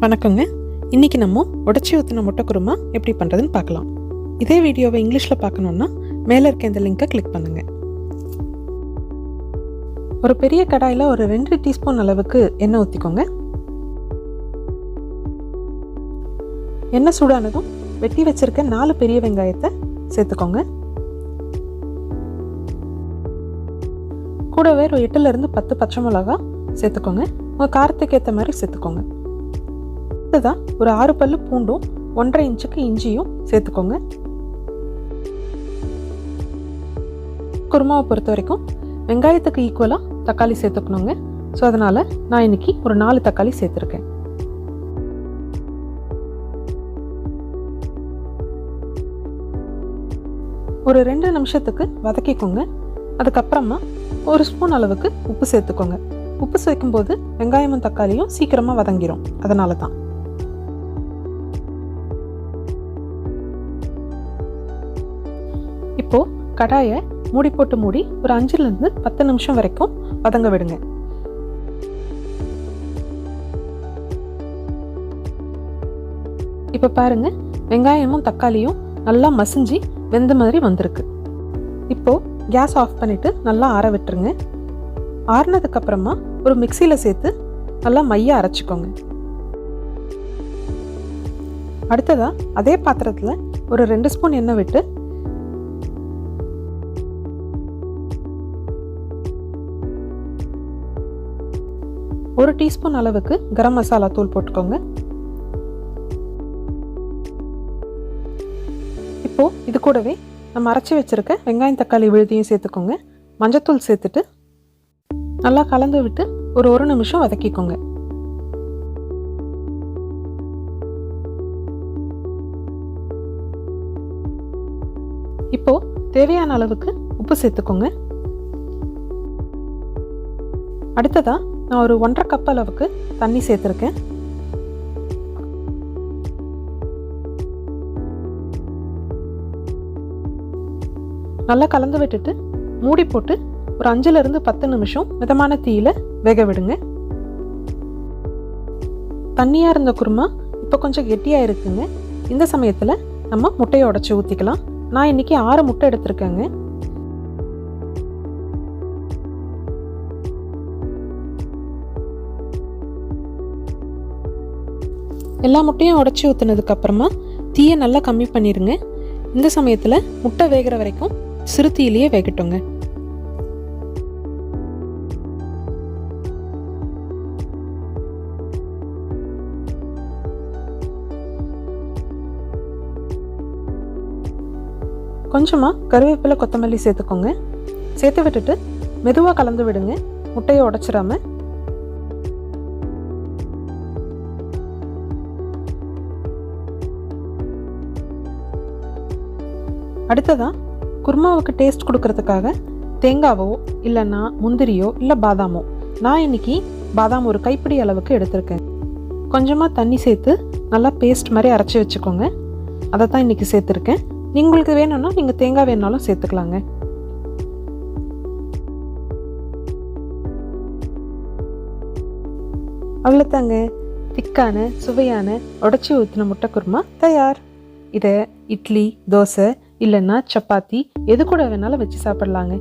வணக்கங்க. இன்றைக்கி நம்ம உடச்சி ஊற்றின முட்டை குருமா எப்படி பண்ணுறதுன்னு பார்க்கலாம். இதே வீடியோவை இங்கிலீஷில் பார்க்கணுன்னா மேலே இருக்க இந்த லிங்கை கிளிக் பண்ணுங்கள். ஒரு பெரிய கடாயில் ஒரு 2 டீஸ்பூன் அளவுக்கு எண்ணெய் ஊற்றிக்கோங்க. எண்ணெய் சூடானதும் வெட்டி வச்சுருக்க 4 பெரிய வெங்காயத்தை சேர்த்துக்கோங்க. கூடவே ஒரு 8லேருந்து 10 பச்சை மிளகா சேர்த்துக்கோங்க. உங்கள் காரத்துக்கு ஏற்ற மாதிரி சேர்த்துக்கோங்க. அடுத்ததான் ஒரு 6 பல்லு பூண்டும் 1.5 இன்ச்சுக்கு இஞ்சியும் சேர்த்துக்கோங்க. குருமாவை பொறுத்த வரைக்கும் வெங்காயத்துக்கு ஈக்குவலாக தக்காளி சேர்த்துக்கணுங்க. ஸோ அதனால் நான் இன்னைக்கு ஒரு 4 தக்காளி சேர்த்துருக்கேன். ஒரு 2 நிமிஷத்துக்கு வதக்கிக்கோங்க. அதுக்கப்புறமா 1 ஸ்பூன் அளவுக்கு உப்பு சேர்த்துக்கோங்க. உப்பு சேர்க்கும்போது வெங்காயமும் தக்காளியும் சீக்கிரமாக வதங்கிடும், அதனால தான். இப்போது கடாயை மூடி போட்டு மூடி ஒரு 5லேருந்து 10 நிமிஷம் வரைக்கும் வதங்க விடுங்க. இப்போ பாருங்க, வெங்காயமும் தக்காளியும் நல்லா மசிஞ்சு வெந்த மாதிரி வந்திருக்கு. இப்போது கேஸ் ஆஃப் பண்ணிவிட்டு நல்லா ஆற விட்டுருங்க. ஆறுனதுக்கப்புறமா ஒரு மிக்சியில் சேர்த்து நல்லா மைய அரைச்சிக்கோங்க. அடுத்ததாக அதே பாத்திரத்தில் ஒரு 2 ஸ்பூன் எண்ணெய் விட்டு ஒரு டீஸ்பூன் அளவுக்கு கரம் மசாலா தூள் போட்டுக்கோங்க. இப்போது இது கூடவே நம்ம அரைச்சி வச்சுருக்க வெங்காயம் தக்காளி விழுதியும் சேர்த்துக்கோங்க. மஞ்சத்தூள் சேர்த்துட்டு நல்லா கலந்து விட்டு ஒரு 1 நிமிஷம் வதக்கிக்கோங்க. இப்போது தேவையான அளவுக்கு உப்பு சேர்த்துக்கோங்க. அடுத்ததாக நான் ஒரு 1.5 கப் அளவுக்கு தண்ணி சேர்த்துருக்கேன். நல்லா கலந்து விட்டுட்டு மூடி போட்டு ஒரு 5லேருந்து 10 நிமிஷம் மிதமான தீயில வேக விடுங்க. தண்ணியாக இருந்த குருமா இப்போ கொஞ்சம் கெட்டியாக இருக்குங்க. இந்த சமயத்தில் நம்ம முட்டையை உடைச்சி ஊற்றிக்கலாம். நான் இன்னைக்கு 6 முட்டை எடுத்திருக்கேங்க. எல்லா முட்டையும் உடச்சி ஊற்றுனதுக்கப்புறமா தீயை நல்லா கம்மி பண்ணிடுங்க. இந்த சமயத்தில் முட்டை வேகிற வரைக்கும் சிறு தீயிலேயே வேகட்டுங்க. கொஞ்சமாக கருவேப்பிலை கொத்தமல்லி சேர்த்துக்கோங்க. சேர்த்து விட்டுட்டு மெதுவாக கலந்து விடுங்க, முட்டையை உடைச்சிடாம. அடுத்ததான் குருமாவுக்கு டேஸ்ட் கொடுக்கறதுக்காக தேங்காவோ இல்லைன்னா முந்திரியோ இல்லை பாதாமோ, நான் இன்னைக்கு பாதாம் ஒரு கைப்பிடி அளவுக்கு எடுத்திருக்கேன். கொஞ்சமாக தண்ணி சேர்த்து நல்லா பேஸ்ட் மாதிரி அரைச்சி வச்சுக்கோங்க. அதை தான் இன்னைக்கு சேர்த்துருக்கேன். உங்களுக்கு வேணும்னா நீங்கள் தேங்காய் வேணாலும் சேர்த்துக்கலாங்க. அவ்வளோதாங்க, திக்கான சுவையான உடச்சி ஊற்றின முட்டை குருமா தயார். இதை இட்லி, தோசை இல்லைன்னா சப்பாத்தி எது கூட வேணாலும் வச்சு சாப்பிடலாங்க.